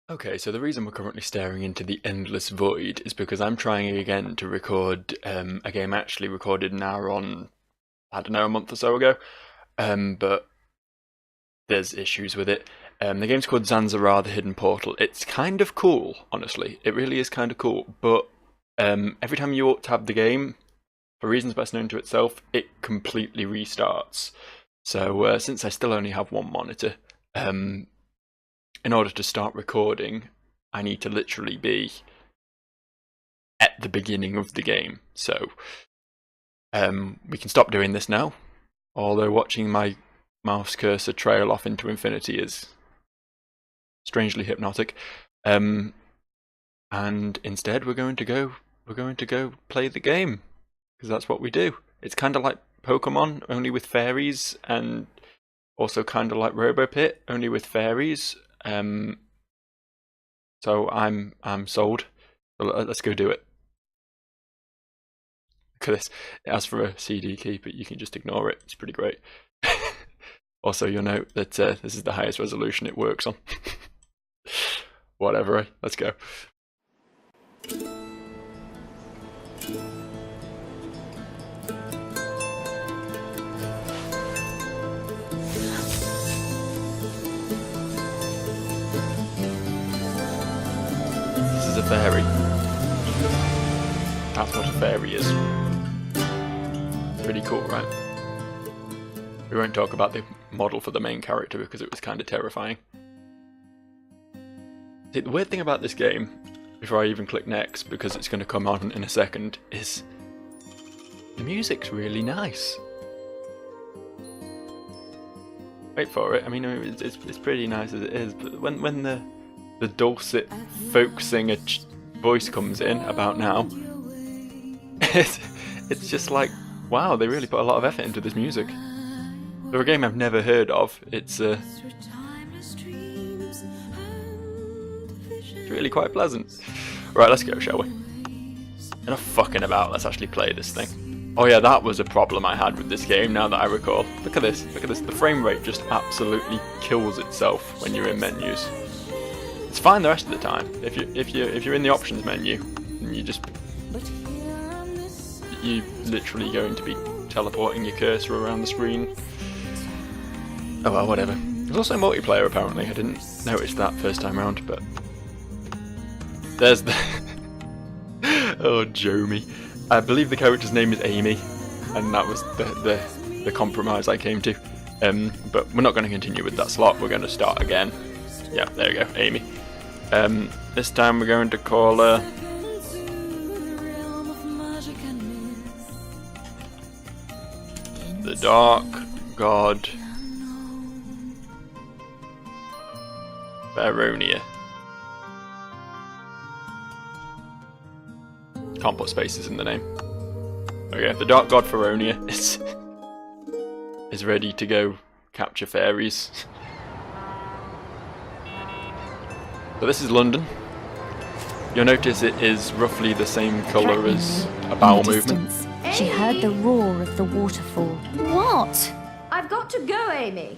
Okay, so the reason we're currently staring into the endless void is because I'm trying again to record a game I actually recorded an hour on, I don't know, a month or so ago, but there's issues with it. The game's called ZanZarah, The Hidden Portal. It's kind of cool, honestly. It really is kind of cool, but every time you tab the game, for reasons best known to itself, it completely restarts. So since I still only have one monitor, in order to start recording, I need to literally be at the beginning of the game. So we can stop doing this now, although watching my mouse cursor trail off into infinity is strangely hypnotic. And instead we're going to go play the game, because that's what we do. It's kind of like Pokemon, only with fairies, and also kind of like RoboPit, only with fairies. So I'm sold. Let's go do it. Look at this. It asks for a CD key, but you can just ignore it. It's pretty great. Also, you'll note that this is the highest resolution it works on. Whatever, let's go. This is a fairy. That's what a fairy is. Pretty cool, right? We won't talk about the model for the main character because it was kind of terrifying. See, the weird thing about this game, before I even click next, because it's going to come on in a second, is the music's really nice. Wait for it. I mean, it's pretty nice as it is, but when the dulcet folk singer voice comes in about now, it's just like, wow, they really put a lot of effort into this music. For a game I've never heard of, it's really quite pleasant. Right, let's go, shall we? Enough fucking about, let's actually play this thing. Oh yeah, that was a problem I had with this game, now that I recall. Look at this, the frame rate just absolutely kills itself when you're in menus. It's fine the rest of the time. If you're in the options menu, and you're literally going to be teleporting your cursor around the screen. Oh well, whatever. There's also multiplayer apparently. I didn't notice that first time round, but there's the oh, Jomi. I believe the character's name is Amy, and that was the compromise I came to. But we're not going to continue with that slot. We're going to start again. Yeah, there we go, Amy. This time we're going to call her the Dark God Veronia. Can't put spaces in the name. Okay, the Dark God Veronia is ready to go capture fairies. So this is London. You'll notice it is roughly the same colour as a bowel movement. She heard the roar of the waterfall. What? I've got to go, Amy.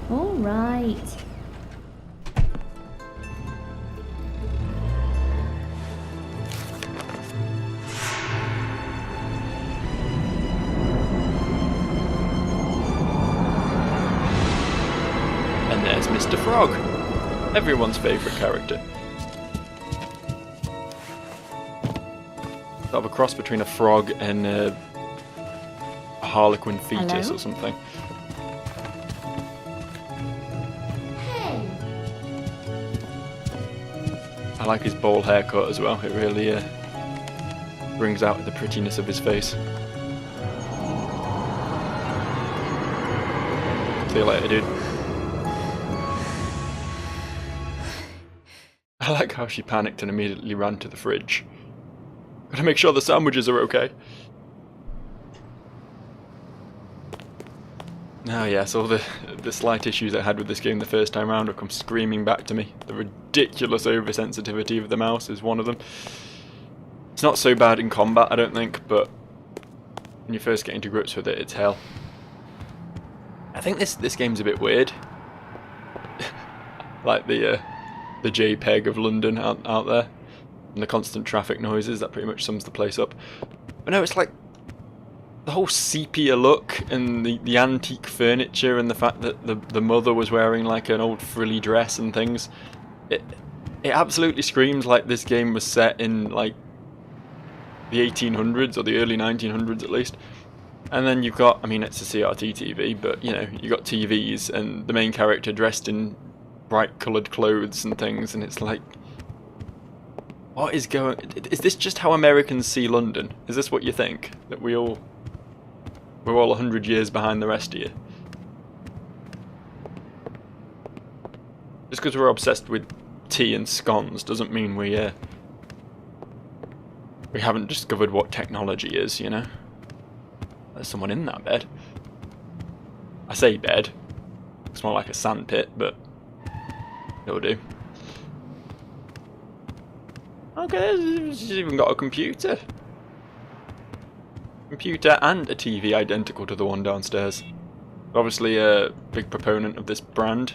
All right. And there's Mr. Frog, everyone's favourite character. Sort of a cross between a frog and a harlequin fetus. Hello? Or something. Hey. I like his bowl haircut as well. It really brings out the prettiness of his face. See you later, dude. I like how she panicked and immediately ran to the fridge. Gotta make sure the sandwiches are okay. Oh yes, all the slight issues I had with this game the first time round have come screaming back to me. The ridiculous oversensitivity of the mouse is one of them. It's not so bad in combat, I don't think, but when you first get into grips with it, it's hell. I think this game's a bit weird. Like the the JPEG of London out there. And the constant traffic noises, that pretty much sums the place up. But no, it's like the whole sepia look and the antique furniture and the fact that the mother was wearing like an old frilly dress and things. It absolutely screams like this game was set in like the 1800s or the early 1900s at least. And then you've got, I mean, it's a CRT TV, but you know, you've got TVs and the main character dressed in bright coloured clothes and things, and it's like, what is going... Is this just how Americans see London? Is this what you think? That we're all 100 years behind the rest of you? Just because we're obsessed with tea and scones doesn't mean we haven't discovered what technology is, you know? There's someone in that bed. I say bed. It's more like a sandpit, but it'll do. Okay, she's even got a computer. Computer and a TV identical to the one downstairs. Obviously a big proponent of this brand.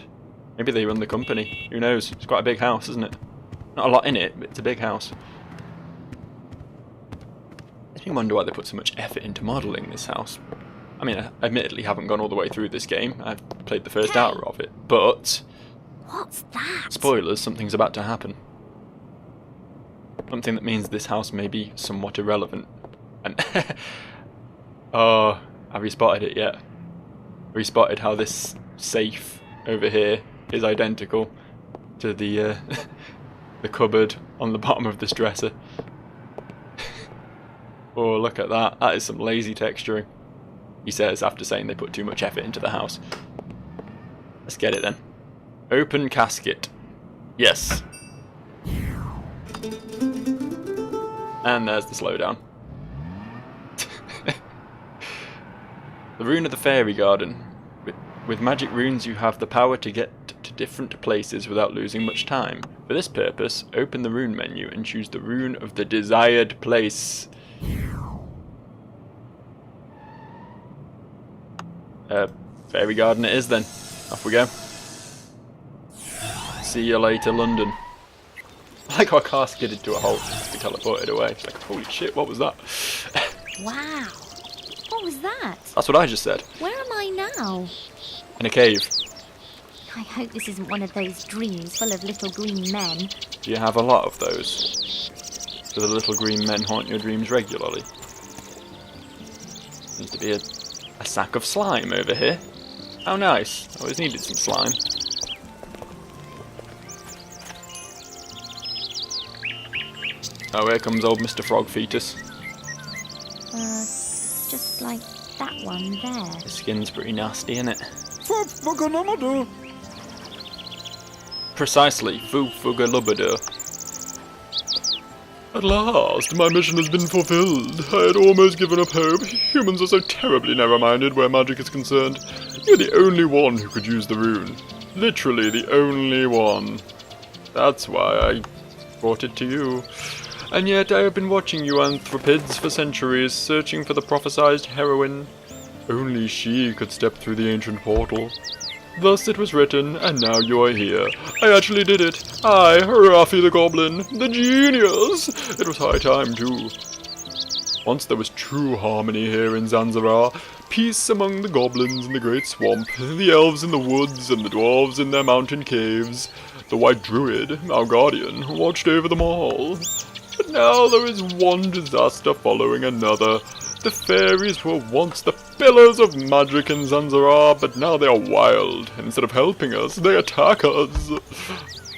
Maybe they run the company. Who knows? It's quite a big house, isn't it? Not a lot in it, but it's a big house. Makes me wonder why they put so much effort into modelling this house. I mean, I admittedly haven't gone all the way through this game. I've played the first hour of it, but... What's that? Spoilers, something's about to happen. Something that means this house may be somewhat irrelevant. And oh, have you spotted it yet? Have you spotted how this safe over here is identical to the the cupboard on the bottom of this dresser? Oh, look at that. That is some lazy texturing. He says after saying they put too much effort into the house. Let's get it then. Open casket. Yes. And there's the slowdown. The rune of the fairy garden. With magic runes you have the power to get to different places without losing much time. For this purpose, open the rune menu and choose the rune of the desired place. Fairy garden it is then. Off we go. See you later, London. I like how our car skidded to a halt as we teleported away. It's like, holy shit, what was that? Wow. What was that? That's what I just said. Where am I now? In a cave. I hope this isn't one of those dreams full of little green men. Do you have a lot of those? Do the little green men haunt your dreams regularly? Seems to be a sack of slime over here. How nice. Always needed some slime. Oh, here comes old Mr. Frog Fetus. Just like that one there. His skin's pretty nasty, isn't it? Precisely, Fugalubado. At last, my mission has been fulfilled. I had almost given up hope. Humans are so terribly narrow-minded where magic is concerned. You're the only one who could use the rune. Literally the only one. That's why I brought it to you. And yet I have been watching you anthropids for centuries, searching for the prophesized heroine. Only she could step through the ancient portal. Thus it was written, and now you are here. I actually did it. I, Rafi the Goblin, the genius! It was high time too. Once there was true harmony here in ZanZarah, peace among the goblins in the great swamp, the elves in the woods, and the dwarves in their mountain caves. The white druid, our guardian, watched over them all. But now there is one disaster following another. The fairies were once the pillars of magic in ZanZarah, but now they are wild. Instead of helping us, they attack us.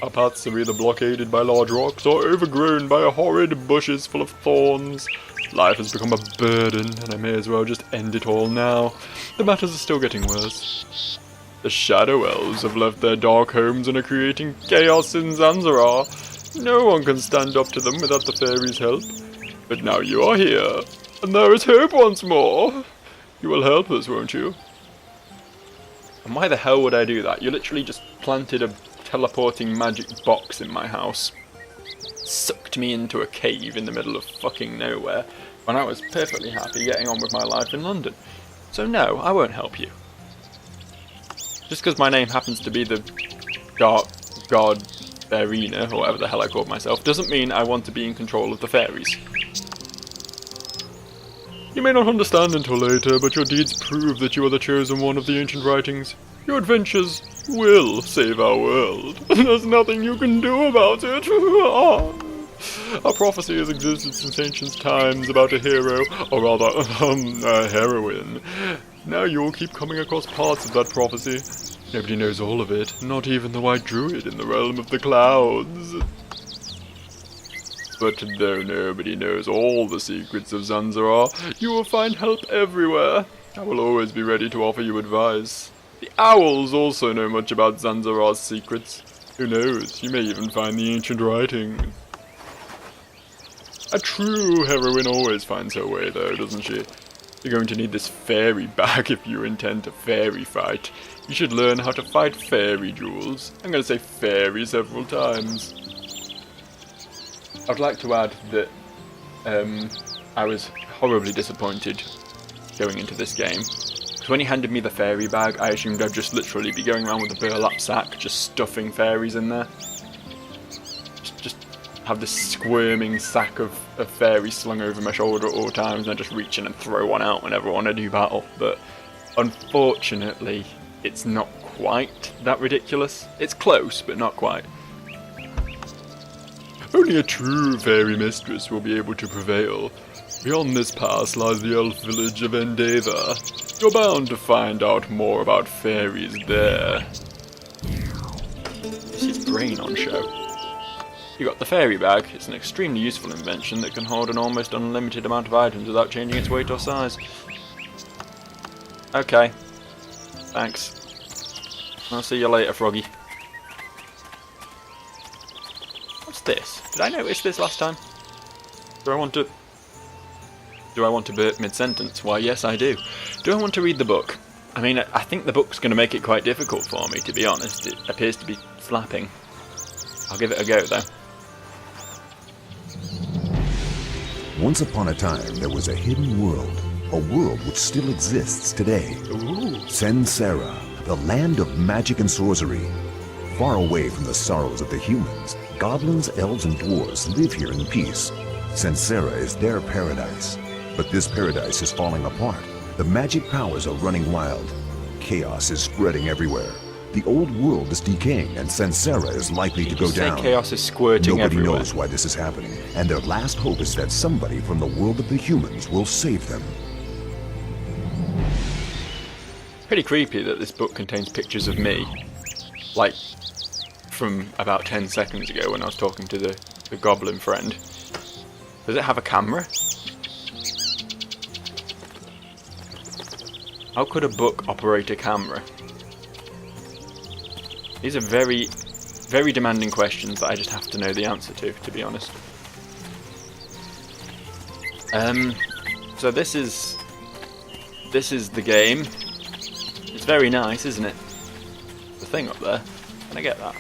Our paths are either blockaded by large rocks or overgrown by horrid bushes full of thorns. Life has become a burden, and I may as well just end it all now. The matters are still getting worse. The Shadow Elves have left their dark homes and are creating chaos in ZanZarah. No one can stand up to them without the fairies' help. But now you are here. And there is hope once more. You will help us, won't you? And why the hell would I do that? You literally just planted a teleporting magic box in my house. Sucked me into a cave in the middle of fucking nowhere when I was perfectly happy getting on with my life in London. So no, I won't help you. Just because my name happens to be the Dark God Farina, or whatever the hell I called myself, doesn't mean I want to be in control of the fairies. You may not understand until later, but your deeds prove that you are the chosen one of the ancient writings. Your adventures will save our world, and there's nothing you can do about it. A prophecy has existed since ancient times about a hero, or rather, a heroine. Now you will keep coming across parts of that prophecy. Nobody knows all of it, not even the White Druid in the realm of the clouds. But though nobody knows all the secrets of ZanZarah, you will find help everywhere. I will always be ready to offer you advice. The owls also know much about ZanZarah's secrets. Who knows, you may even find the ancient writings. A true heroine always finds her way though, doesn't she? You're going to need this fairy bag if you intend to fairy fight. You should learn how to fight fairy jewels. I'm going to say fairy several times. I'd like to add that I was horribly disappointed going into this game. Because when he handed me the fairy bag, I assumed I'd just literally be going around with a burlap sack, just stuffing fairies in there. Just have this squirming sack of fairies slung over my shoulder at all times, and I just reach in and throw one out whenever I want to do battle. But unfortunately, it's not quite that ridiculous. It's close, but not quite. Only a true fairy mistress will be able to prevail. Beyond this pass lies the elf village of Endeavour. You're bound to find out more about fairies there. This is brain on show. You got the fairy bag. It's an extremely useful invention that can hold an almost unlimited amount of items without changing its weight or size. Okay. Thanks. I'll see you later, Froggy. What's this? Did I notice this last time? Do I want to burp mid-sentence? Why, yes, I do. Do I want to read the book? I mean, I think the book's going to make it quite difficult for me, to be honest. It appears to be flapping. I'll give it a go, though. Once upon a time, there was a hidden world. A world which still exists today. Ooh. ZanZarah, the land of magic and sorcery. Far away from the sorrows of the humans, goblins, elves, and dwarves live here in peace. ZanZarah is their paradise. But this paradise is falling apart. The magic powers are running wild. Chaos is spreading everywhere. The old world is decaying, and ZanZarah is likely to go down. Chaos is squirting Nobody everywhere. knows why this is happening, and their last hope is that somebody from the world of the humans will save them. Pretty creepy that this book contains pictures of me. Like, from about 10 seconds ago when I was talking to the goblin friend. Does it have a camera? How could a book operate a camera? These are very, very demanding questions that I just have to know the answer to be honest. So this is the game. It's very nice, isn't it? The thing up there. Can I get that?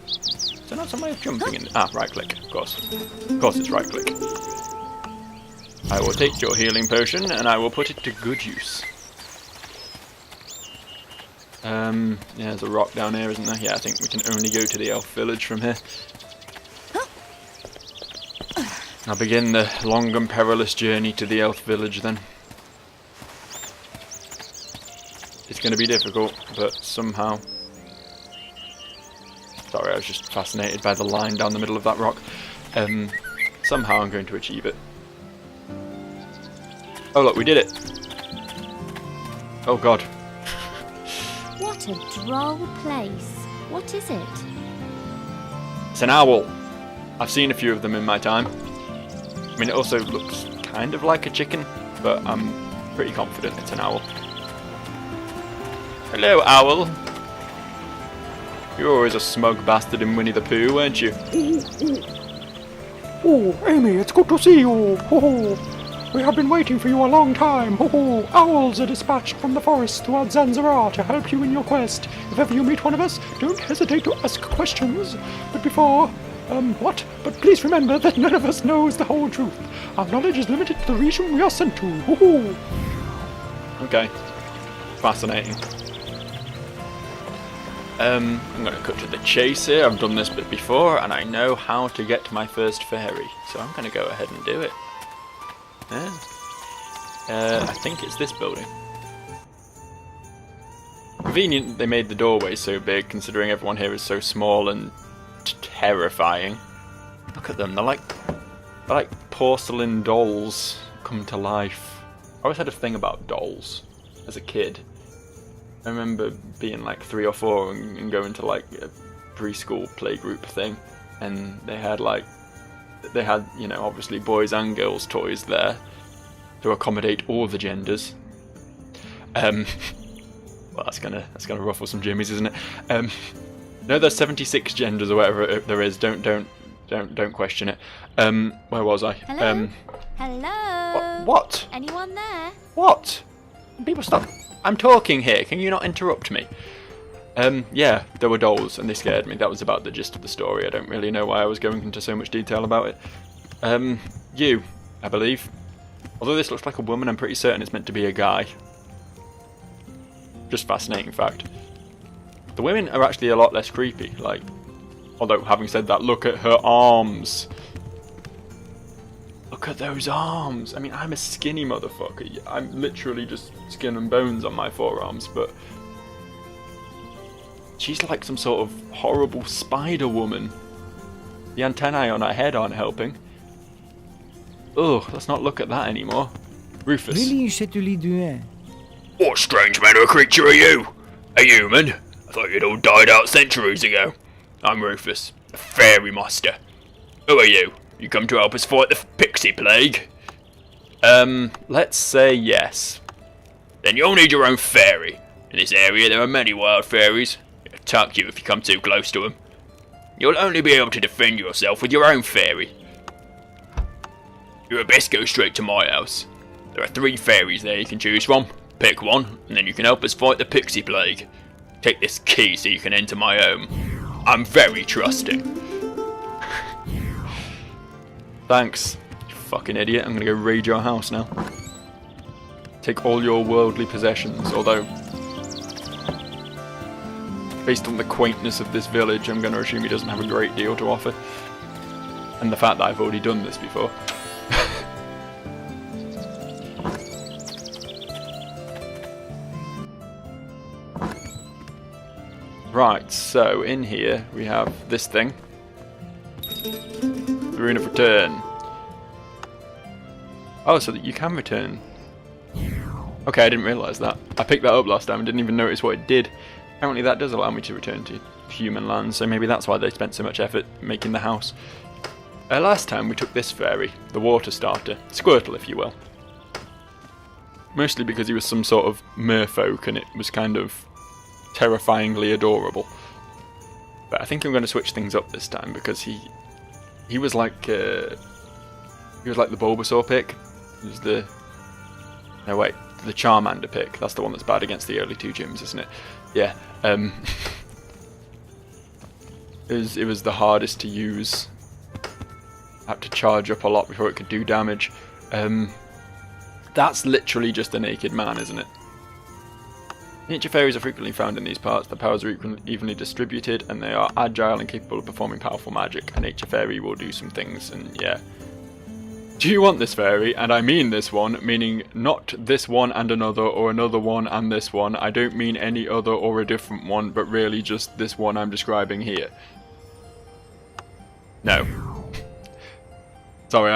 Is there not some way of jumping in? Ah, right click, of course. Of course it's right click. I will take your healing potion and I will put it to good use. Yeah, there's a rock down here, isn't there? Yeah, I think we can only go to the elf village from here. I'll begin the long and perilous journey to the elf village then. It's going to be difficult, but somehow... Sorry, I was just fascinated by the line down the middle of that rock. Somehow I'm going to achieve it. Oh look, we did it! Oh god. What a droll place. What is it? It's an owl. I've seen a few of them in my time. I mean, it also looks kind of like a chicken, but I'm pretty confident it's an owl. Hello, owl. You were always a smug bastard in Winnie the Pooh, weren't you? Oh, Amy, it's good to see you. We have been waiting for you a long time. Owls are dispatched from the forest towards ZanZarah to help you in your quest. If ever you meet one of us, don't hesitate to ask questions. But before... what? But please remember that none of us knows the whole truth. Our knowledge is limited to the region we are sent to. Okay. Fascinating. I'm going to cut to the chase here. I've done this bit before, and I know how to get to my first fairy, so I'm going to go ahead and do it. I think it's this building. Convenient they made the doorway so big, considering everyone here is so small and terrifying. Look at them, they're like porcelain dolls come to life. I always had a thing about dolls as a kid. I remember being like 3 or 4 and going to like a preschool playgroup thing, and they had you know, obviously boys and girls toys there to accommodate all the genders. Well, that's gonna ruffle some jimmies, isn't it? No, there's 76 genders or whatever there is. Don't question it. Where was I? Hello? Hello? What? Anyone there? What? People stop. I'm talking here. Can you not interrupt me? Yeah, there were dolls and they scared me. That was about the gist of the story. I don't really know why I was going into so much detail about it. You, I believe. Although this looks like a woman, I'm pretty certain it's meant to be a guy. Just fascinating fact. The women are actually a lot less creepy, like, although having said that, look at her arms. Look at those arms. I mean, I'm a skinny motherfucker. I'm literally just skin and bones on my forearms, but she's like some sort of horrible spider woman. The antennae on her head aren't helping. Ugh, let's not look at that anymore. Rufus. What strange manner of creature are you? A human? I thought you'd all died out centuries ago. I'm Rufus, a fairy master. Who are you? You come to help us fight the pixie plague? Let's say yes. Then you'll need your own fairy. In this area there are many wild fairies. They'll attack you if you come too close to them. You'll only be able to defend yourself with your own fairy. You had best go straight to my house. There are 3 fairies there you can choose from. Pick one, and then you can help us fight the pixie plague. Take this key so you can enter my home. I'm very trusting. Thanks, you fucking idiot. I'm gonna go raid your house now. Take all your worldly possessions, although based on the quaintness of this village, I'm gonna assume he doesn't have a great deal to offer. And the fact that I've already done this before. Right, so in here we have this thing. The Rune of Return. Oh, so that you can return. Okay, I didn't realise that. I picked that up last time and didn't even notice what it did. Apparently that does allow me to return to human lands, so maybe that's why they spent so much effort making the house. Last time we took this fairy, the water starter, Squirtle if you will. Mostly because he was some sort of merfolk and it was kind of terrifyingly adorable. But I think I'm going to switch things up this time because he was like the Bulbasaur pick. He was the Charmander pick. That's the one that's bad against the early 2 gyms, isn't it? Yeah. It was the hardest to use. Had to charge up a lot before it could do damage. That's literally just a naked man, isn't it? Nature fairies are frequently found in these parts. The powers are evenly distributed, and they are agile and capable of performing powerful magic. A nature fairy will do some things, and yeah. Do you want this fairy? And I mean this one, meaning not this one and another, or another one and this one. I don't mean any other or a different one, but really just this one I'm describing here. No. Sorry,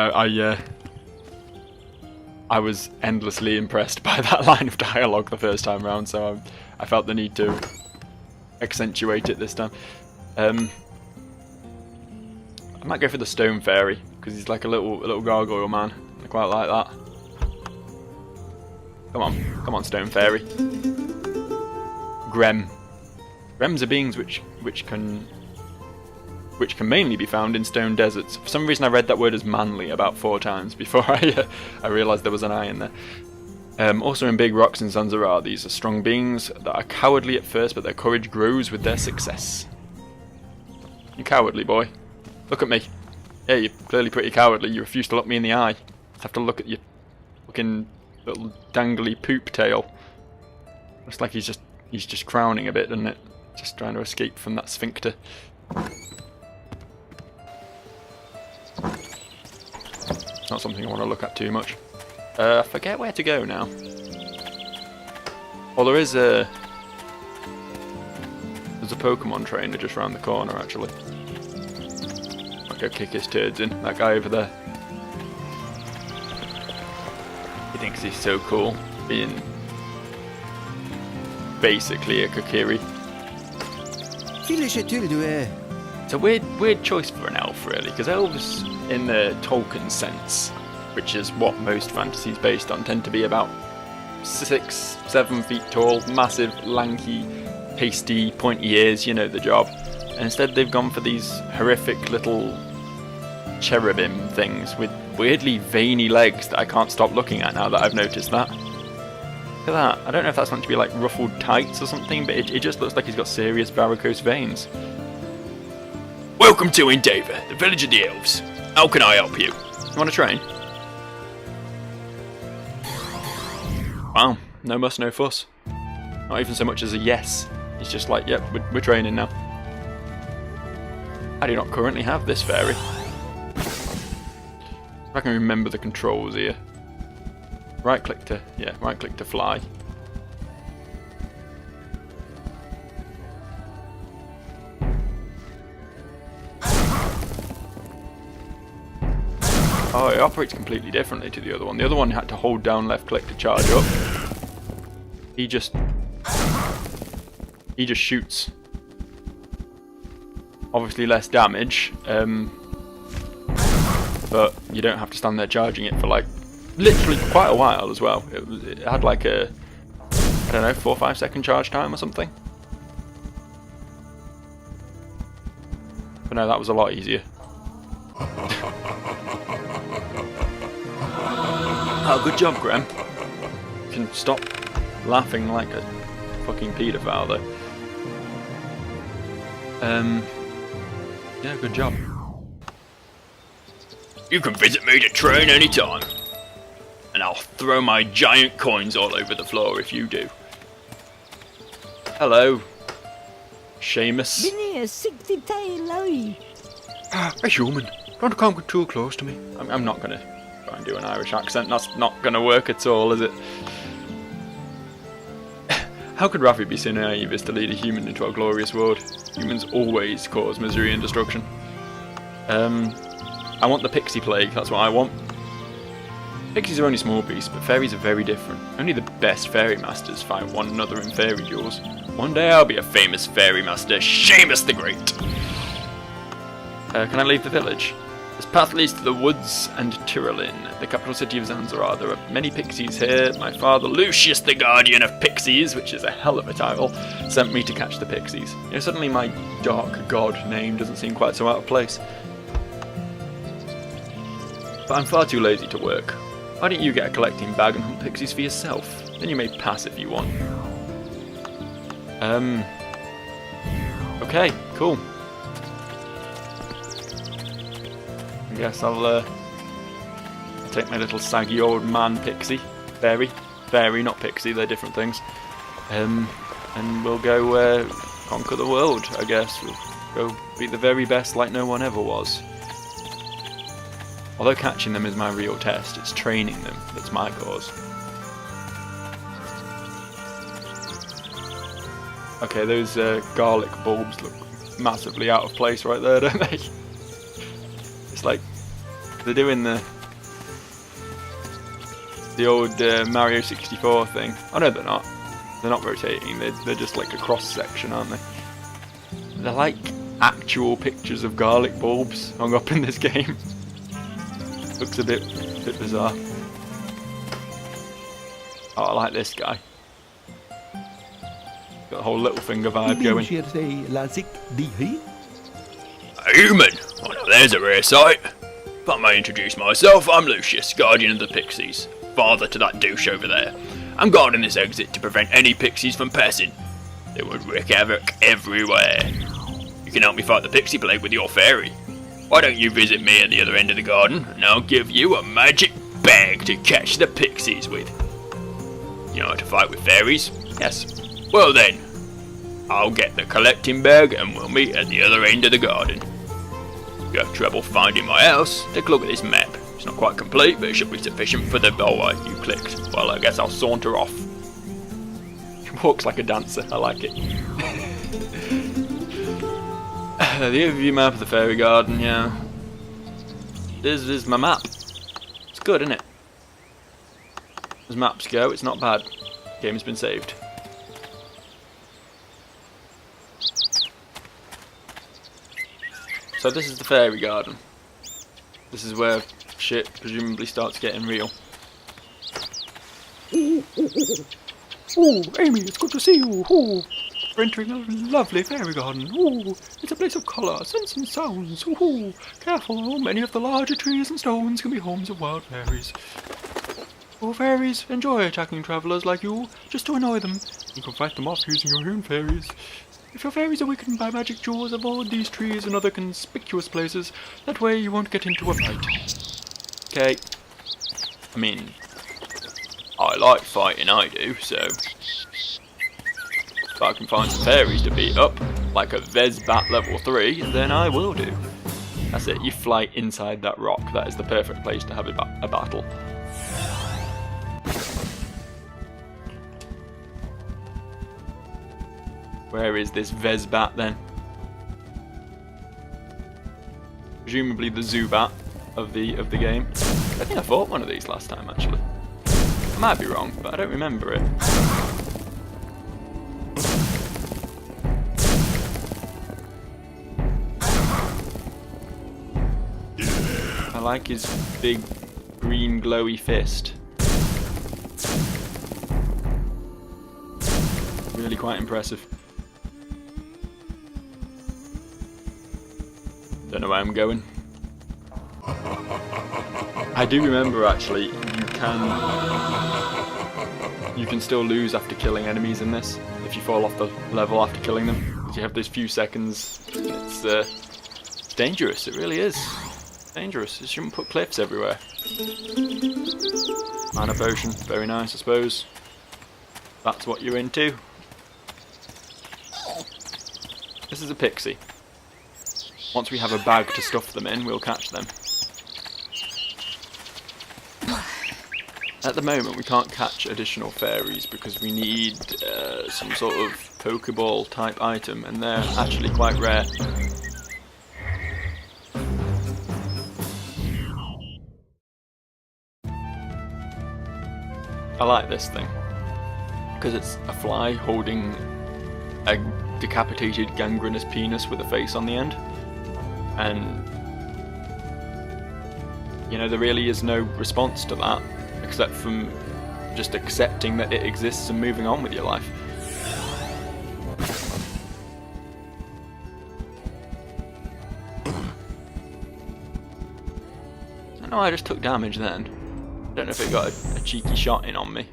I was endlessly impressed by that line of dialogue the first time round, so I felt the need to accentuate it this time. I might go for the stone fairy because he's like a little gargoyle man. I quite like that. Come on, stone fairy. Grem. Grems are beings which can mainly be found in stone deserts. For some reason I read that word as manly about 4 times before I realised there was an I in there. Also in big rocks in ZanZarah, these are strong beings that are cowardly at first, but their courage grows with their success. You cowardly boy. Look at me. Yeah, you're clearly pretty cowardly. You refuse to look me in the eye. Just have to look at your fucking little dangly poop tail. Looks like he's just crowning a bit, doesn't it? Just trying to escape from that sphincter. Not something I want to look at too much. I forget where to go now. Well, there's a Pokemon trainer just round the corner, actually. I'll go kick his turds in. That guy over there. He thinks he's so cool, being basically a Kokiri. It's a weird choice for an elf, really, because elves, in the Tolkien sense, which is what most fantasy is based on, tend to be about 6, 7 feet tall, massive, lanky, pasty, pointy ears, you know the job. And instead they've gone for these horrific little cherubim things with weirdly veiny legs that I can't stop looking at now that I've noticed that. Look at that. I don't know if that's meant to be like ruffled tights or something, but it just looks like he's got serious varicose veins. Welcome to Endeavour, the village of the elves. How can I help you? You want to train? Wow, no muss, no fuss. Not even so much as a yes. He's just like, yep, we're training now. I do not currently have this fairy. If I can remember the controls here. Right click to fly. Oh, it operates completely differently to the other one. The other one had to hold down left click to charge up. He just shoots. Obviously less damage, but you don't have to stand there charging it for like literally quite a while as well. It had like a, I don't know, 4 or 5 second charge time or something. But no, that was a lot easier. Oh, good job, Graham. You can stop laughing like a fucking paedophile though. Yeah, good job. You can visit me to train anytime. And I'll throw my giant coins all over the floor if you do. Hello, Seamus. Hey, human. Don't come too close to me. I'm not gonna try and do an Irish accent. That's not gonna work at all, is it? How could Raffi be so naive as to lead a human into our glorious world? Humans always cause misery and destruction. I want the pixie plague, that's what I want. Pixies are only small beasts, but fairies are very different. Only the best fairy masters fight one another in fairy duels. One day I'll be a famous fairy master, Seamus the Great! Can I leave the village? This path leads to the woods and Tyrolin, the capital city of ZanZarah. There are many pixies here. My father, Lucius the Guardian of Pixies, which is a hell of a title, sent me to catch the pixies. You know, suddenly my dark god name doesn't seem quite so out of place. But I'm far too lazy to work. Why don't you get a collecting bag and hunt pixies for yourself? Then you may pass if you want. Okay, cool. I guess I'll take my little saggy old man pixie, fairy, not pixie, they're different things, and we'll go conquer the world, I guess. We'll go be the very best like no one ever was. Although catching them is my real test, it's training them that's my cause. Okay, those garlic bulbs look massively out of place right there, don't they? It's like they're doing the old Mario 64 thing. Oh no, they're not. They're not rotating. They're just like a cross section, aren't they? They're like actual pictures of garlic bulbs hung up in this game. Looks a bit bizarre. Oh, I like this guy. Got a whole little finger vibe going. A human? Oh no, there's a rare sight. If I may introduce myself, I'm Lucius, Guardian of the Pixies, father to that douche over there. I'm guarding this exit to prevent any pixies from passing. They would wreak havoc everywhere. You can help me fight the pixie plague with your fairy. Why don't you visit me at the other end of the garden, and I'll give you a magic bag to catch the pixies with. You know how to fight with fairies? Yes. Well then, I'll get the collecting bag and we'll meet at the other end of the garden. If you have trouble finding my house, take a look at this map. It's not quite complete, but it should be sufficient for the... Oh, you clicked. Well, I guess I'll saunter off. He walks like a dancer. I like it. The overview map of the fairy garden, yeah. This is my map. It's good, isn't it? As maps go, it's not bad. Game has been saved. So this is the fairy garden. This is where shit presumably starts getting real. Oh, Amy, it's good to see you. Oh, we're entering a lovely fairy garden. Oh, it's a place of colour, scents and sounds. Oh, careful, many of the larger trees and stones can be homes of wild fairies. Oh, fairies enjoy attacking travellers like you, just to annoy them. You can fight them off using your own fairies. If your fairies are weakened by magic jewels, avoid these trees and other conspicuous places. That way you won't get into a fight. Okay. I mean, I like fighting, I do, so... If I can find some fairies to beat up, like a Vezbat level 3, then I will do. That's it, you fly inside that rock. That is the perfect place to have a battle. Where is this Vezbat then? Presumably the Zubat of the game. I think I fought one of these last time actually. I might be wrong, but I don't remember it. I like his big green glowy fist. Really quite impressive. Don't know where I'm going. I do remember actually, you can still lose after killing enemies in this, if you fall off the level after killing them. Because you have those few seconds, it's dangerous, it really is. Dangerous, you shouldn't put cliffs everywhere. Mana potion, very nice I suppose. That's what you're into. This is a pixie. Once we have a bag to stuff them in, we'll catch them. At the moment we can't catch additional fairies because we need some sort of Pokeball type item and they're actually quite rare. I like this thing because it's a fly holding a decapitated gangrenous penis with a face on the end. And, you know, there really is no response to that, except from just accepting that it exists and moving on with your life. I know I just took damage then. I don't know if it got a cheeky shot in on me.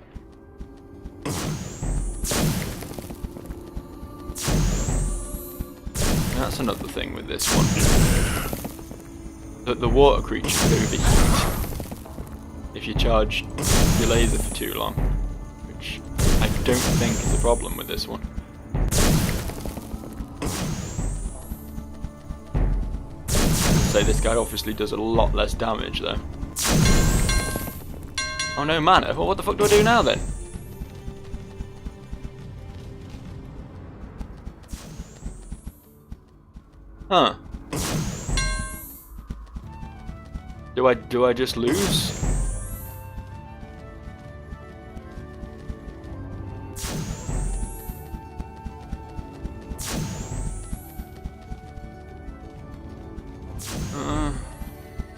That's another thing with this one. That the water creatures overheat if you charge your laser for too long, which I don't think is a problem with this one. So this guy obviously does a lot less damage though. Oh no mana, well, what the fuck do I do now then? Huh. Do I just lose?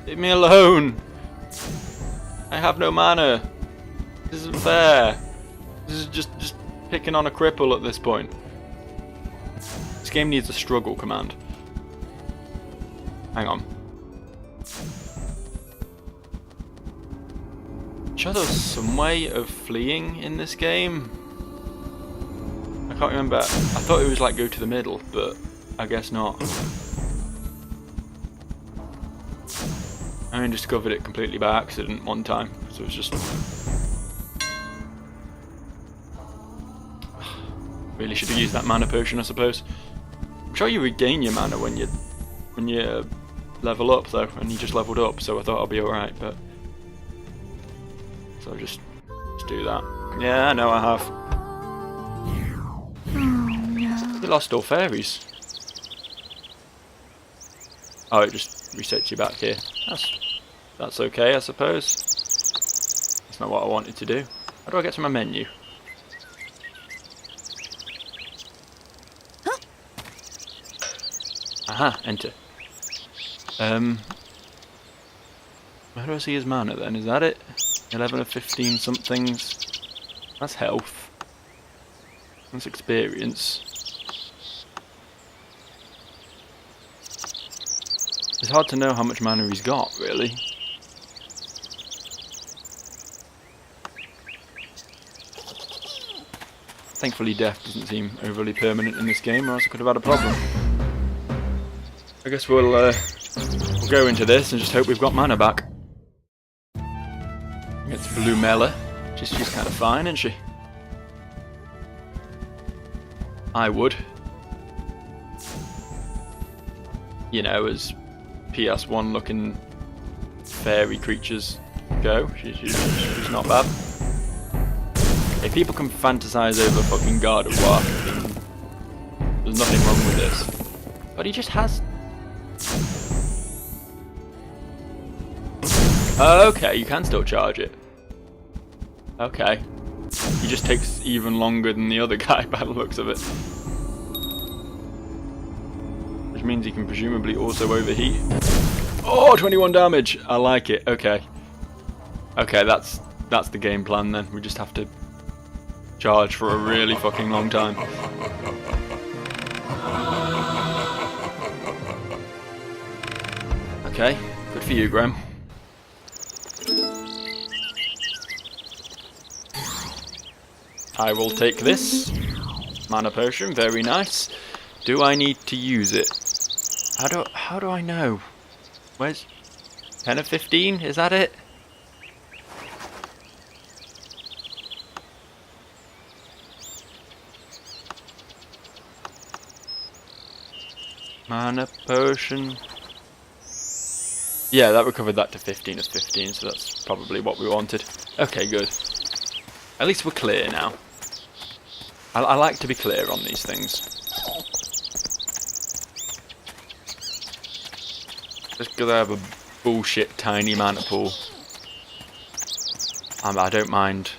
Leave me alone. I have no mana. This isn't fair. This is just picking on a cripple at this point. This game needs a struggle command. Hang on. Sure, there was some way of fleeing in this game. I can't remember. I thought it was like go to the middle, but I guess not. I only discovered it completely by accident one time, so it was just... Really should have used that mana potion, I suppose. I'm sure you regain your mana when you level up though, and you just leveled up, so I thought I'll be alright, but so just do that. Yeah, I know I have. You lost all fairies. Oh, it just resets you back here. That's okay, I suppose. That's not what I wanted to do. How do I get to my menu? Aha, enter. Where do I see his mana then? Is that it? 11 of 15 somethings. That's health. That's experience. It's hard to know how much mana he's got, really. Thankfully death doesn't seem overly permanent in this game, or else I could have had a problem. I guess we'll go into this and just hope we've got mana back. Against Blue Mela. She's kind of fine, isn't she? I would. You know, as PS1 looking fairy creatures go, she's not bad. If people can fantasize over fucking God of War, there's nothing wrong with this. But he just has... Okay, you can still charge it. Okay. He just takes even longer than the other guy by the looks of it. Which means he can presumably also overheat. Oh, 21 damage! I like it, okay. Okay, that's the game plan then. We just have to charge for a really fucking long time. Okay, good for you, Graham. I will take this. Mana potion, very nice. Do I need to use it? How do I know? Where's 10 of 15? Is that it? Mana potion. Yeah, that recovered that to 15 of 15, so that's probably what we wanted. Okay, good. At least we're clear now. I like to be clear on these things. Just because I have a bullshit tiny mana pool. I don't mind.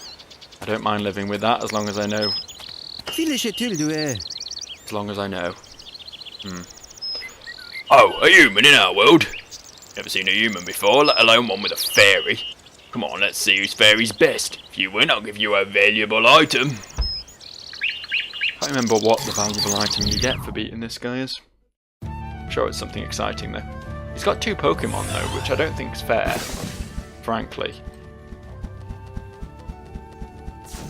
I don't mind living with that as long as I know. As long as I know. Oh, a human in our world? Never seen a human before, let alone one with a fairy. Come on, let's see whose fairy's best. If you win, I'll give you a valuable item. I can't remember what the valuable item you get for beating this guy is. I'm sure it's something exciting though. He's got 2 Pokemon though, which I don't think is fair, frankly.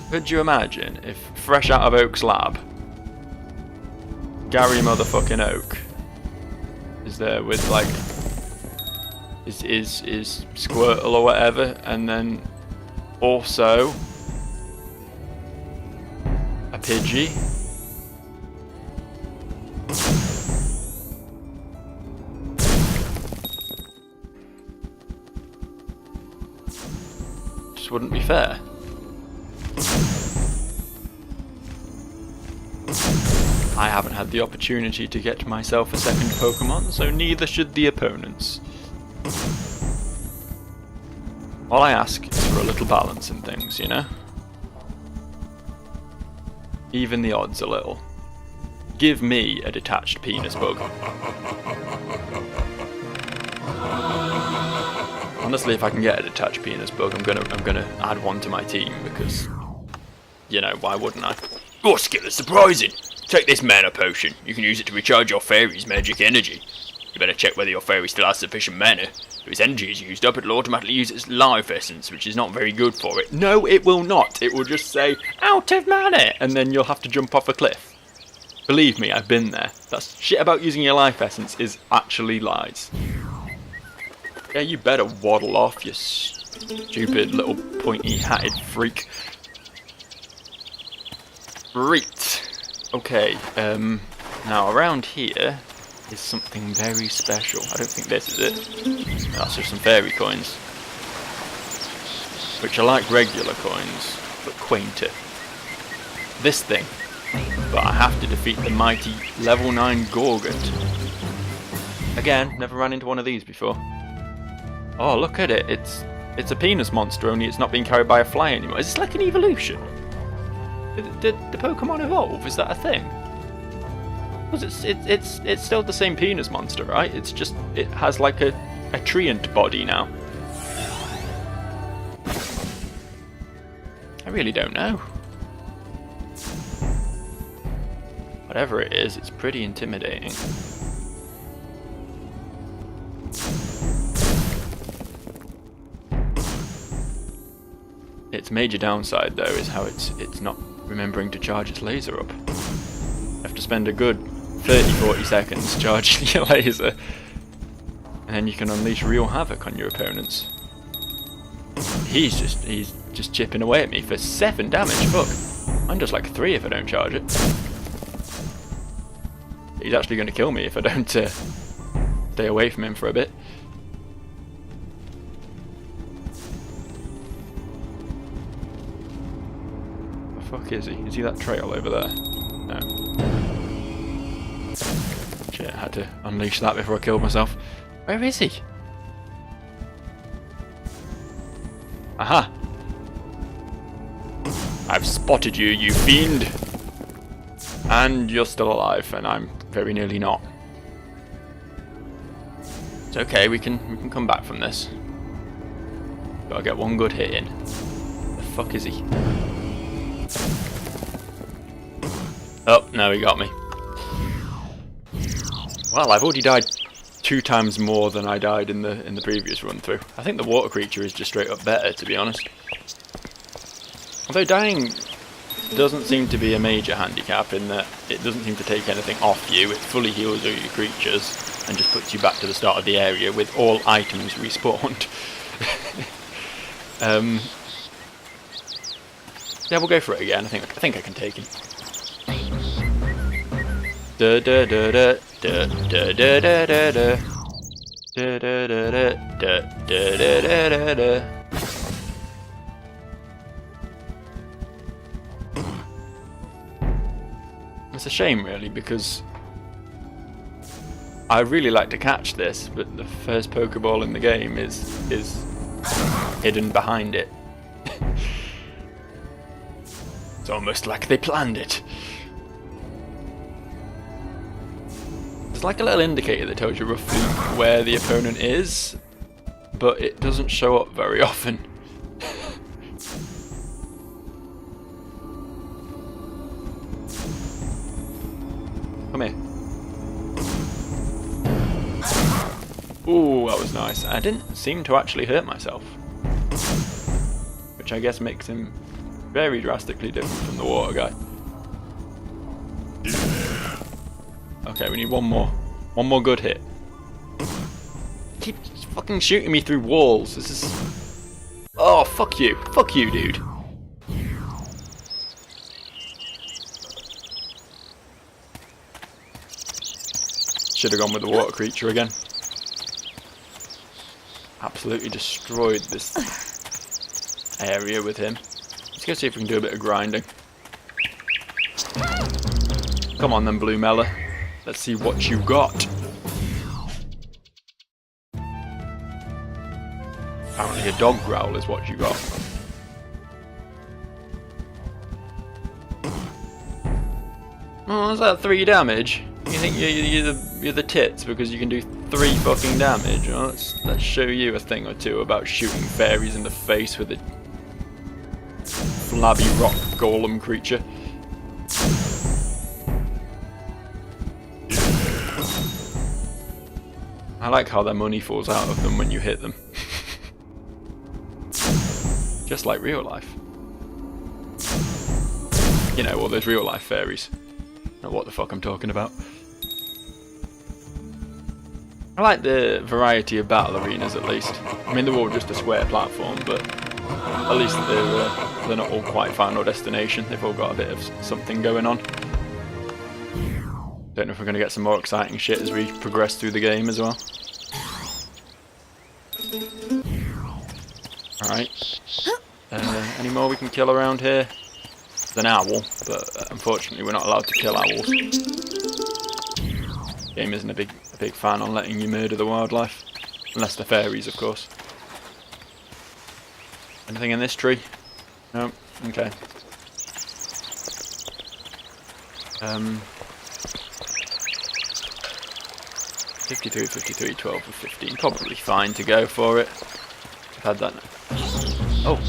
Could you imagine if, fresh out of Oak's lab, Gary motherfucking Oak is there with like is Squirtle or whatever, and then also a Pidgey. Just wouldn't be fair. I haven't had the opportunity to get myself a second Pokemon, so neither should the opponents. All I ask is for a little balance in things, you know? Even the odds a little. Give me a detached penis bug. Honestly, if I can get a detached penis bug, I'm gonna add one to my team because, you know, why wouldn't I? Your skill is surprising. Take this mana potion. You can use it to recharge your fairy's magic energy. You better check whether your fairy still has sufficient mana. If its energy is used up, it'll automatically use its life essence, which is not very good for it. No, it will not. It will just say, out of mana, and then you'll have to jump off a cliff. Believe me, I've been there. That shit about using your life essence is actually lies. Yeah, you better waddle off, you stupid little pointy-hatted freak. Right. Okay, now around here is something very special. I don't think this is it. That's just some fairy coins. Which are like regular coins, but quainter. This thing. But I have to defeat the mighty level 9 Gorgot. Again, never ran into one of these before. Oh, look at it. It's a penis monster, only it's not being carried by a fly anymore. Is this like an evolution? Did the Pokemon evolve? Is that a thing? Because it's still the same penis monster, right? It's just it has like a treant body now. I really don't know. Whatever it is, it's pretty intimidating. Its major downside, though, is how it's not remembering to charge its laser up. You have to spend a good 30-40 seconds charging your laser, and then you can unleash real havoc on your opponents. He's just chipping away at me for 7 damage. Fuck, I'm just like 3 if I don't charge it. He's actually going to kill me if I don't stay away from him for a bit. Fuck is he? Is he that trail over there? No. Shit, I had to unleash that before I killed myself. Where is he? Aha! I've spotted you, you fiend! And you're still alive, and I'm very nearly not. It's okay, we can come back from this. Gotta get one good hit in. The fuck is he? Oh, no, he got me. Well, I've already died 2 times more than I died in the previous run through. I think the water creature is just straight up better, to be honest. Although dying doesn't seem to be a major handicap in that it doesn't seem to take anything off you. It fully heals all your creatures and just puts you back to the start of the area with all items respawned. Yeah, we'll go for it again. I think I can take him. Da da da da da da da da da da da da da da da da da. It's a shame, really, because I really like to catch this, but the first Pokeball in the game is hidden behind it. It's almost like they planned it. There's like a little indicator that tells you roughly where the opponent is, but it doesn't show up very often. Come here. Ooh, that was nice. I didn't seem to actually hurt myself, which I guess makes him very drastically different from the water guy. Okay, we need one more good hit. Keep fucking shooting me through walls. This is... Oh, fuck you, dude. Should have gone with the water creature again. Absolutely destroyed this area with him. Let's go see if we can do a bit of grinding. Come on then, Blue Mela. Let's see what you got. Apparently a dog growl is what you got. Oh, is that 3 damage? You think you're the tits because you can do 3 fucking damage? Well, let's show you a thing or two about shooting fairies in the face with a flabby rock golem creature. I like how their money falls out of them when you hit them. Just like real life. You know, all those real life fairies. Not what the fuck I'm talking about. I like the variety of battle arenas, at least. I mean, they're all just a square platform, but at least they're not all quite Final Destination. They've all got a bit of something going on. Don't know if we're going to get some more exciting shit as we progress through the game as well. Alright. Any more we can kill around here? There's an owl, but unfortunately we're not allowed to kill owls. The game isn't a big fan on letting you murder the wildlife. Unless they're fairies, of course. Anything in this tree? No? Okay. 53, 53, 12 and 15. Probably fine to go for it. I've had that now. Oh,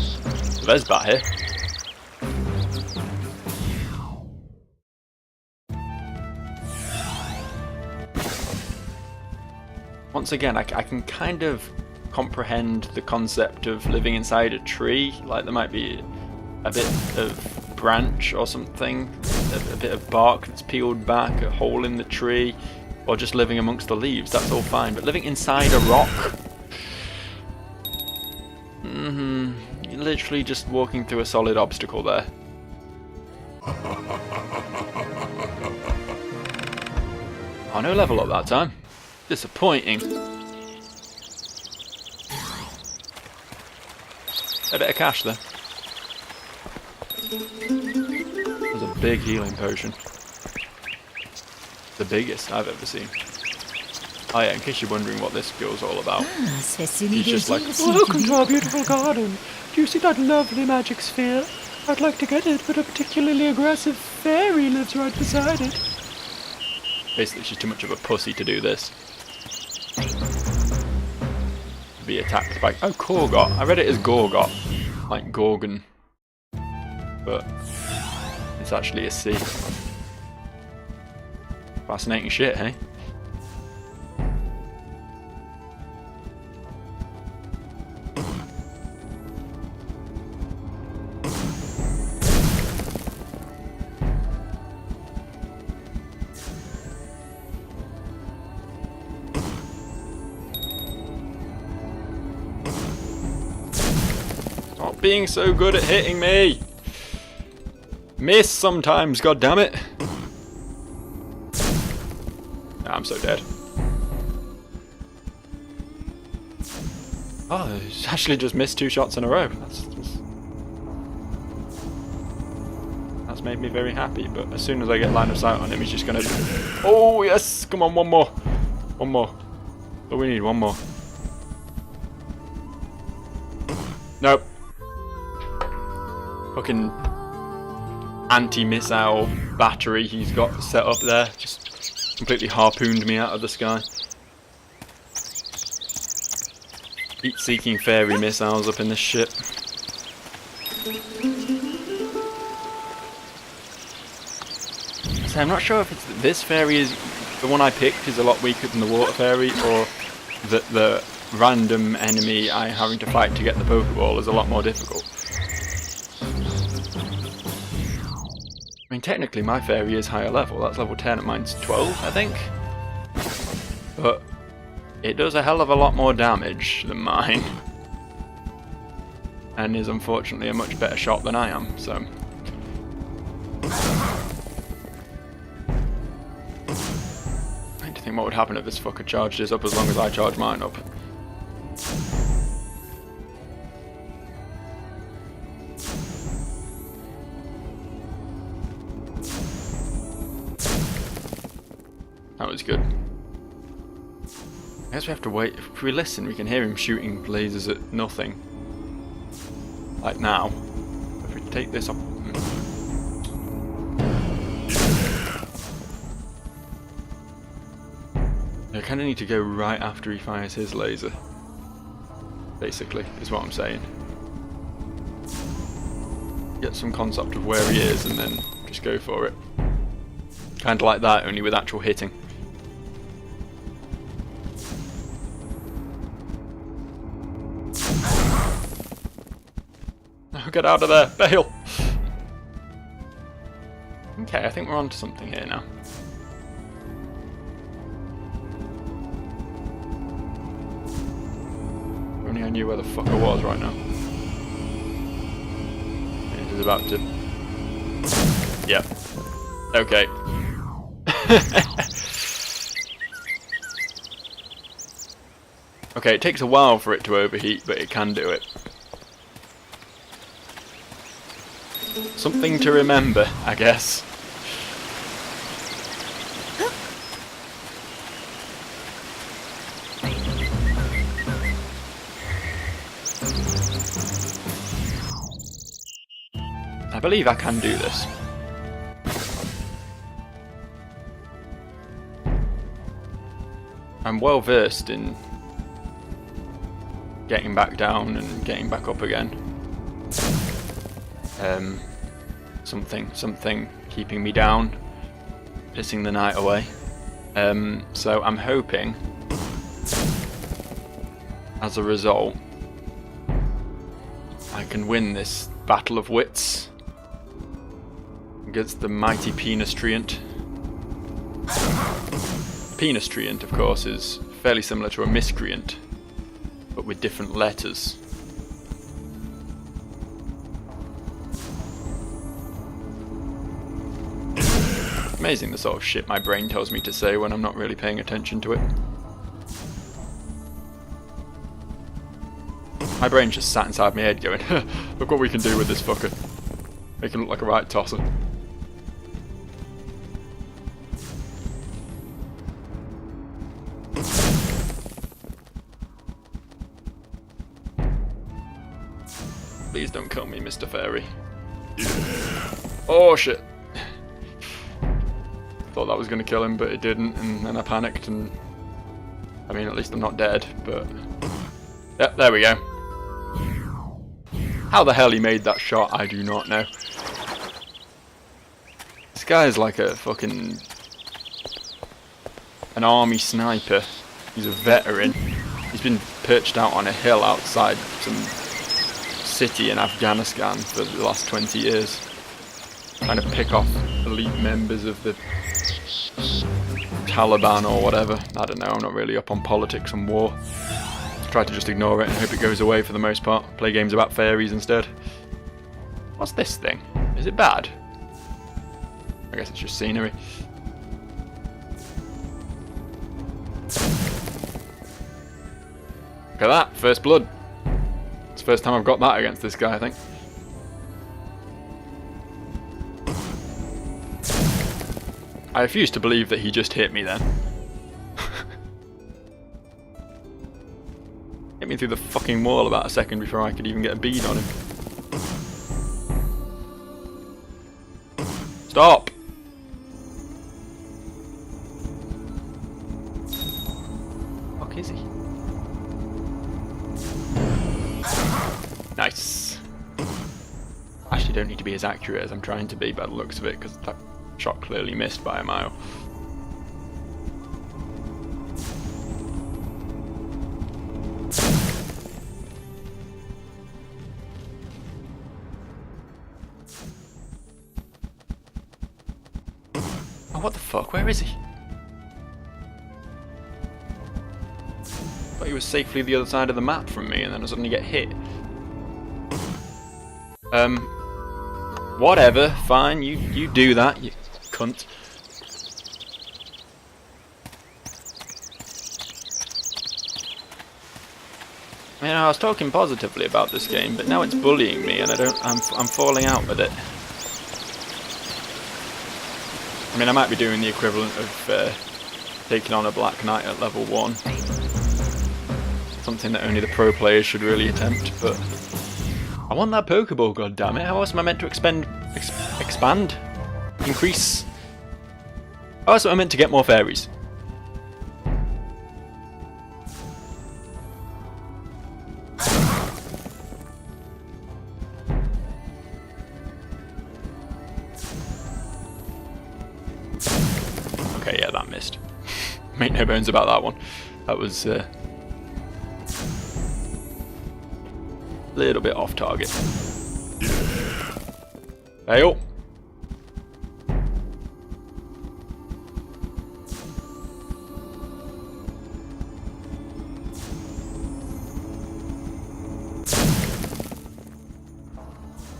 there's bat here. Once again, I can kind of comprehend the concept of living inside a tree. Like there might be a bit of branch or something, a bit of bark that's peeled back, a hole in the tree, or just living amongst the leaves. That's all fine. But living inside a rock, you're literally just walking through a solid obstacle there. Oh, no level up that time. Disappointing. A bit of cash there. There's a big healing potion. The biggest I've ever seen. Oh yeah, in case you're wondering what this skill's all about. He's just like, Welcome to our beautiful garden. Do you see that lovely magic sphere? I'd like to get it, but a particularly aggressive fairy lives right beside it. basically she's too much of a pussy to do this. Be attacked by... Oh, Gorgot. I read it as Gorgot. Like Gorgon. But it's actually a C. Fascinating shit, hey? Stop being so good at hitting me! Miss sometimes, goddammit! I'm so dead. Oh, he's actually just missed 2 shots in a row. That's made me very happy, but as soon as I get line of sight on him, he's just gonna... Oh, yes! Come on, one more! One more. Oh, we need one more. Nope. Fucking anti-missile battery he's got set up there. Just completely harpooned me out of the sky. Heat-seeking fairy missiles up in this ship. So I'm not sure if it's that this fairy is the one I picked is a lot weaker than the water fairy, or that the random enemy I'm having to fight to get the Pokeball is a lot more difficult. I mean, technically my fairy is higher level. That's level 10 and mine's 12, I think. But it does a hell of a lot more damage than mine. And is unfortunately a much better shot than I am, so... I need to think what would happen if this fucker charged his up as long as I charge mine up. That was good. I guess we have to wait. If we listen, we can hear him shooting lasers at nothing. Like now. If we take this up... I kind of need to go right after he fires his laser. Basically, is what I'm saying. Get some concept of where he is and then just go for it. Kind of like that, only with actual hitting. Get out of there! Bail! Okay, I think we're onto something here now. If only I knew where the fuck I was right now. It is about to... Yep. Okay. Okay, it takes a while for it to overheat, but it can do it. Something to remember, I guess. I believe I can do this. I'm well versed in getting back down and getting back up again. Something keeping me down, pissing the night away. So I'm hoping, as a result, I can win this battle of wits against the mighty penis treant. Penis treant, of course, is fairly similar to a miscreant, but with different letters. Amazing the sort of shit my brain tells me to say when I'm not really paying attention to it. My brain just sat inside my head going, look what we can do with this fucker. Make him look like a right tosser. Please don't kill me, Mr. Fairy. Oh shit. Thought that was going to kill him, but it didn't, and then I panicked, and I mean, at least I'm not dead, but yep, there we go. How the hell he made that shot, I do not know. This guy is like a fucking an army sniper. He's a veteran. He's been perched out on a hill outside some city in Afghanistan for the last 20 years, trying to pick off elite members of the Taliban or whatever. I don't know, I'm not really up on politics and war. Try to just ignore it and hope it goes away for the most part. Play games about fairies instead. What's this thing? Is it bad? I guess it's just scenery. Look at that, first blood. It's the first time I've got that against this guy, I think. I refuse to believe that he just hit me then. Hit me through the fucking wall about a second before I could even get a bead on him. Stop! Fuck is he? Nice. Actually don't need to be as accurate as I'm trying to be by the looks of it, because that shot clearly missed by a mile. Oh, what the fuck? Where is he? Thought he was safely the other side of the map from me, and then I suddenly get hit. Whatever, fine, you do that, you cunt. You know, I was talking positively about this game, but now it's bullying me, and I'm falling out with it. I mean, I might be doing the equivalent of taking on a Black Knight at level 1. Something that only the pro players should really attempt, but I want that Pokeball, goddammit. How else am I meant to expand? Increase? How else am I meant to get more fairies? Okay, yeah, that missed. Make no bones about that one. That was a little bit off target. Fail.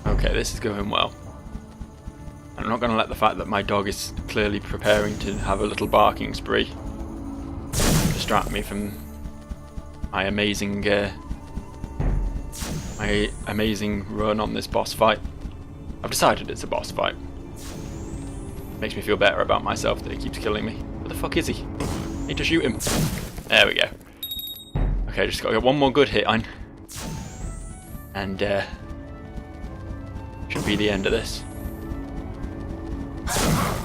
Okay, this is going well. And I'm not going to let the fact that my dog is clearly preparing to have a little barking spree distract me from my amazing run on this boss fight. I've decided it's a boss fight. Makes me feel better about myself that he keeps killing me. Where the fuck is he? I need to shoot him. There we go. Okay, just gotta get one more good hit on. And should be the end of this.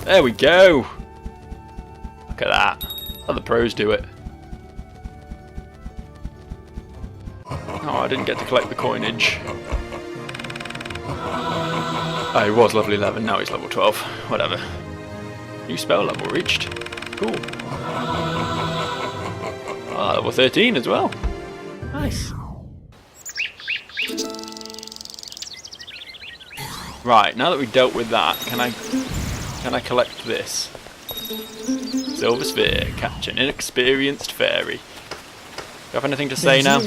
There we go! Look at that. How the pros do it. Oh, I didn't get to collect the coinage. Oh, he was level 11, now he's level 12. Whatever. New spell level reached. Cool. Ah, level 13 as well. Nice. Right, now that we've dealt with that, can I collect this? Silver sphere, catch an inexperienced fairy. Do you have anything to say now?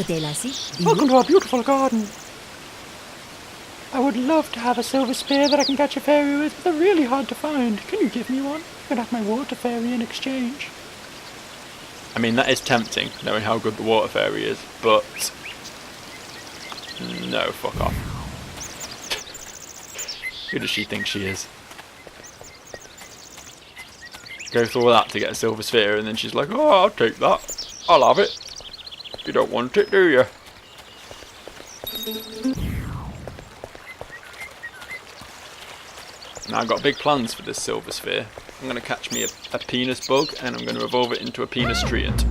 Welcome to our beautiful garden. I would love to have a silver spear that I can catch a fairy with, but they're really hard to find. Can you give me one? You can have my water fairy in exchange. I mean, that is tempting, knowing how good the water fairy is, but no, fuck off. Who does she think she is? Go through all that to get a silver sphere, and then she's like, oh, I'll take that. I'll have it. You don't want it, do you? Now I've got big plans for this silver sphere. I'm going to catch me a penis bug, and I'm going to evolve it into a penis treant.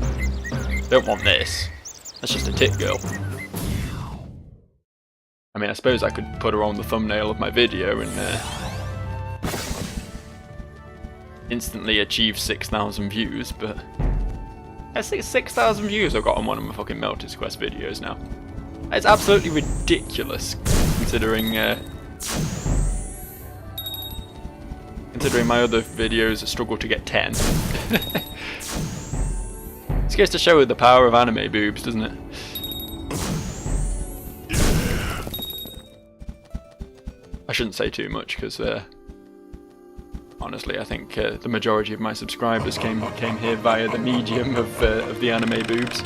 Don't want this. That's just a tit girl. I mean, I suppose I could put her on the thumbnail of my video and instantly achieve 6,000 views, but 6,000 views I've got on one of my fucking Melted Quest videos now. It's absolutely ridiculous, considering my other videos struggle to get 10. This goes to show the power of anime boobs, doesn't it? I shouldn't say too much, because honestly, I think the majority of my subscribers came here via the medium of the anime boobs.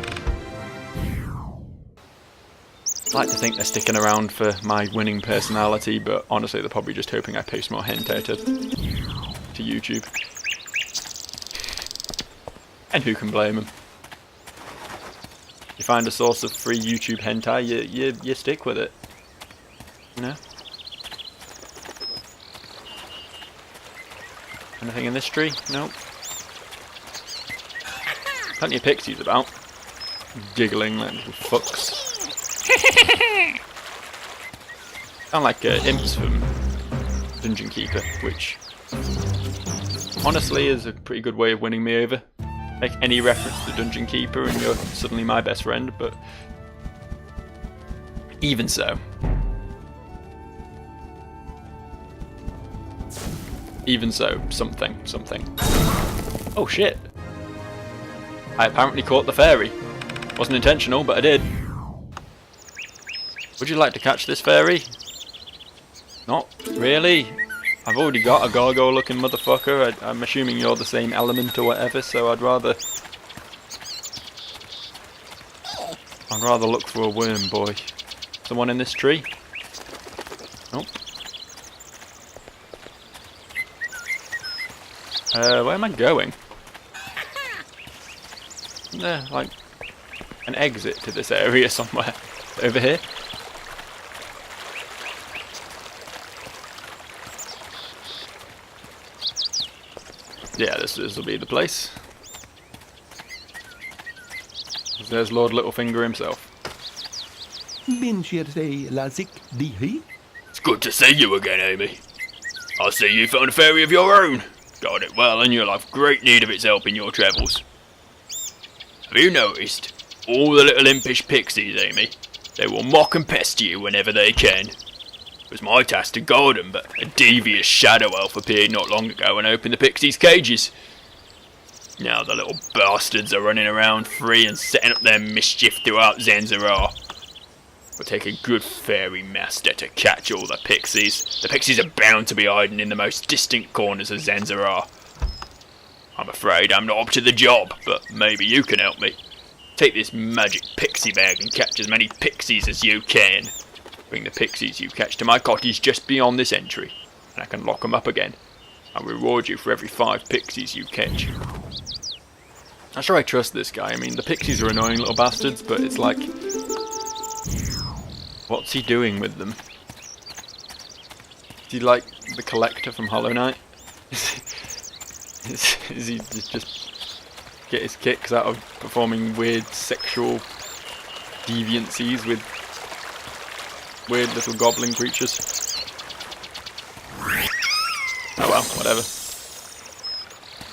I like to think they're sticking around for my winning personality, but honestly, they're probably just hoping I post more hentai to YouTube. And who can blame them? You find a source of free YouTube hentai, you stick with it. You know? Anything in this tree? Nope. Plenty of pixies about. Giggling like little fucks. Sound like imps from Dungeon Keeper, which honestly is a pretty good way of winning me over. Make any reference to Dungeon Keeper and you're suddenly my best friend, but even so. Even so, something. Oh shit! I apparently caught the fairy. Wasn't intentional, but I did. Would you like to catch this fairy? Not really. I've already got a gargoyle looking motherfucker. I'm assuming you're the same element or whatever, so I'd rather look for a worm boy. Someone in this tree? Nope. Where am I going? Isn't there, like, an exit to this area somewhere? Over here? Yeah, this will be the place. There's Lord Littlefinger himself. It's good to see you again, Amy. I see you found a fairy of your own. Got it well, and you'll have great need of its help in your travels. Have you noticed? All the little impish pixies, Amy. They will mock and pester you whenever they can. It was my task to guard them, but a devious shadow elf appeared not long ago and opened the pixies' cages. Now the little bastards are running around free and setting up their mischief throughout ZanZarah. It'll take a good fairy master to catch all the pixies. The pixies are bound to be hiding in the most distant corners of ZanZarah. I'm afraid I'm not up to the job, but maybe you can help me. Take this magic pixie bag and catch as many pixies as you can. Bring the pixies you catch to my cottage just beyond this entry, and I can lock them up again. I'll reward you for every 5 pixies you catch. Not sure I trust this guy. I mean, the pixies are annoying little bastards, but it's like... what's he doing with them? Is he like the collector from Hollow Knight? Is he just get his kicks out of performing weird sexual deviancies with weird little goblin creatures? Oh well, whatever.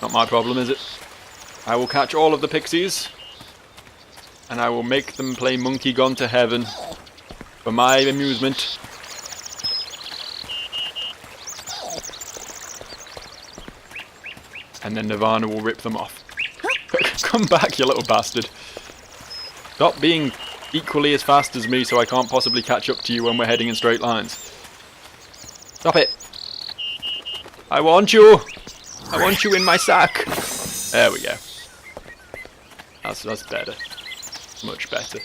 Not my problem, is it? I will catch all of the pixies, and I will make them play Monkey Gone to Heaven for my amusement. And then Nirvana will rip them off. Come back, you little bastard. Stop being equally as fast as me so I can't possibly catch up to you when we're heading in straight lines. Stop it. I want you. I want you in my sack. There we go. That's better. Much better.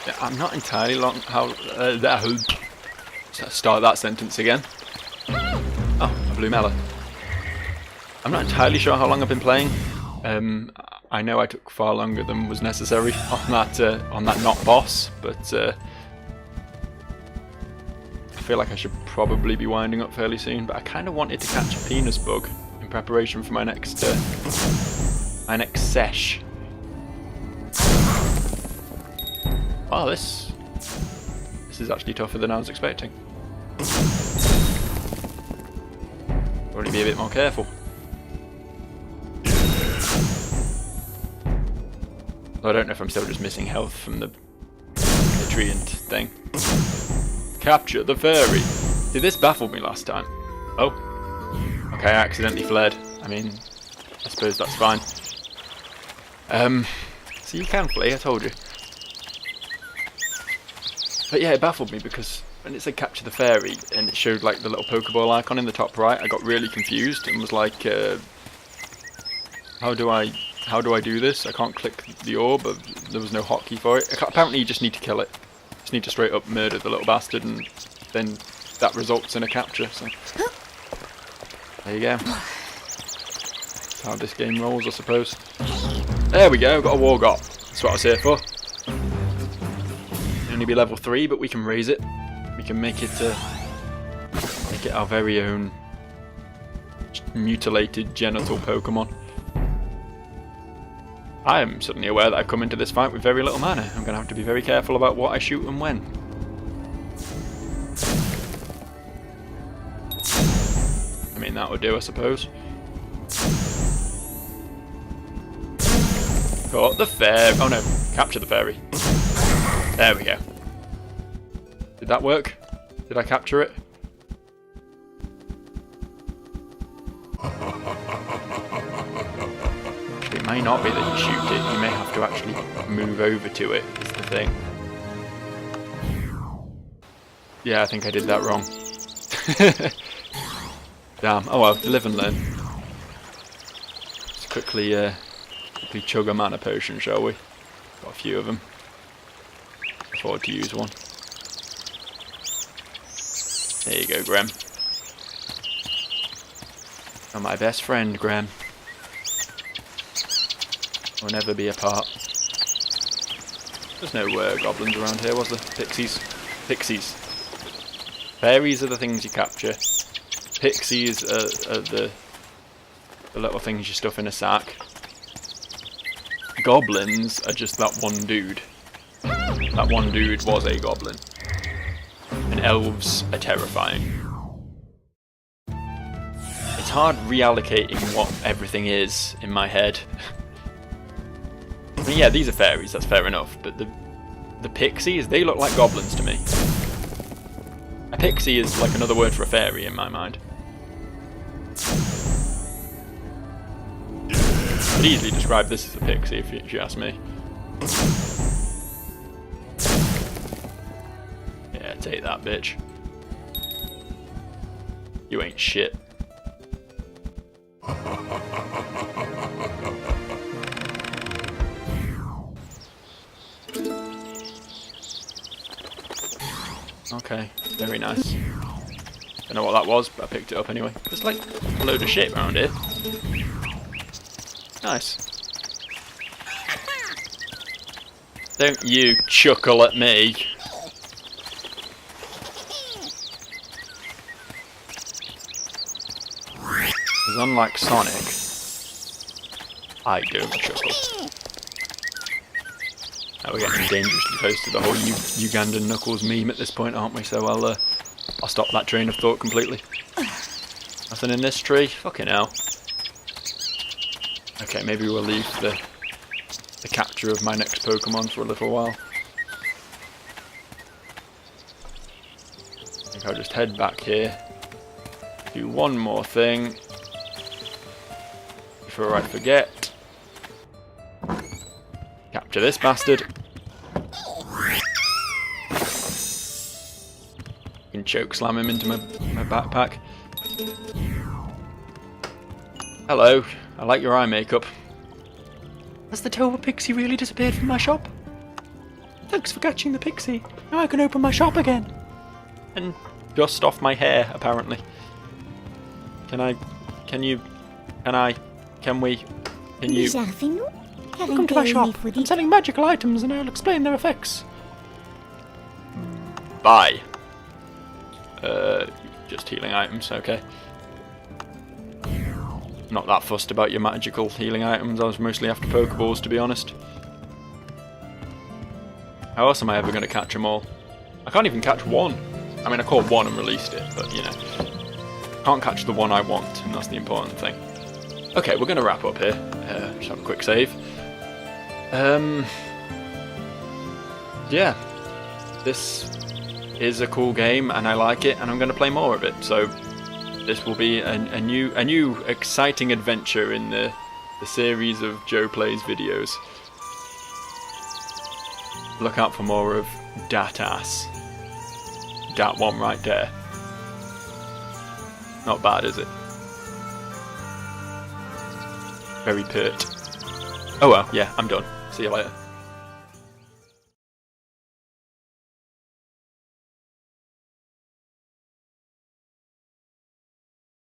Yeah, I'm not entirely start that sentence again. Oh, a blue melon. I'm not entirely sure how long I've been playing. I know I took far longer than was necessary on that not boss, but I feel like I should probably be winding up fairly soon. But I kind of wanted to catch a penis bug in preparation for my next sesh. Wow, this is actually tougher than I was expecting. Probably be a bit more careful. I don't know if I'm still just missing health from the treant thing. Capture the fairy. Did this baffle me last time? Oh. Okay, I accidentally fled. I mean, I suppose that's fine. So you can flee, I told you. But yeah, it baffled me because when it said capture the fairy and it showed like the little Pokeball icon in the top right, I got really confused and was like, how do I do this? I can't click the orb, but there was no hotkey for it. Apparently you just need to kill it. You just need to straight up murder the little bastard and then that results in a capture, so there you go. That's how this game rolls, I suppose. There we go, got a Wargot. That's what I was here for. Only be level 3, but we can raise it. We can make it our very own mutilated genital Pokemon. I am suddenly aware that I've come into this fight with very little mana. I'm going to have to be very careful about what I shoot and when. I mean, that would do, I suppose. Caught the fairy. Oh no, capture the fairy. There we go. Did that work? Did I capture it? Actually, it may not be that you shoot it. You may have to actually move over to it, is the thing. Yeah, I think I did that wrong. Damn. Oh well, live and learn. Let's quickly chug a mana potion, shall we? Got a few of them. Look forward to use one. There you go, Graham. You're my best friend, Graham. We'll never be apart. There's no goblins around here, was there? Pixies. Pixies. Fairies are the things you capture. Pixies are the little things you stuff in a sack. Goblins are just that one dude. That one dude was a goblin. And elves are terrifying. It's hard reallocating what everything is in my head. I mean, yeah, these are fairies, that's fair enough, but the pixies, they look like goblins to me. A pixie is like another word for a fairy in my mind. I'd easily describe this as a pixie if you ask me. Yeah, take that, bitch. You ain't shit. Okay, very nice. Don't know what that was, but I picked it up anyway. There's like a load of shit around here. Nice. Don't you chuckle at me. Because unlike Sonic, I don't chuckle. Now we're getting dangerously close to the whole Ugandan Knuckles meme at this point, aren't we? So I'll stop that train of thought completely. Nothing in this tree? Fucking hell. Okay, maybe we'll leave the capture of my next Pokemon for a little while. I think I'll just head back here. Do one more thing before I forget. Capture this bastard. And choke slam him into my backpack. Hello, I like your eye makeup. Has the Tova Pixie really disappeared from my shop? Thanks for catching the pixie. Now I can open my shop again. And just off my hair, apparently. Can you... Welcome to my shop. I'm selling magical items and I'll explain their effects. Bye. Just healing items, okay. Not that fussed about your magical healing items, I was mostly after Pokeballs, to be honest. How else am I ever going to catch them all? I can't even catch one. I mean, I caught one and released it, but you know. Can't catch the one I want, and that's the important thing. Okay, we're going to wrap up here. Just have a quick save. Yeah. This is a cool game, and I like it, and I'm going to play more of it, so... This will be a new exciting adventure in the series of Joe Plays videos. Look out for more of Dat Ass. Dat one right there. Not bad, is it? Very pert. Oh well, yeah, I'm done. See you later.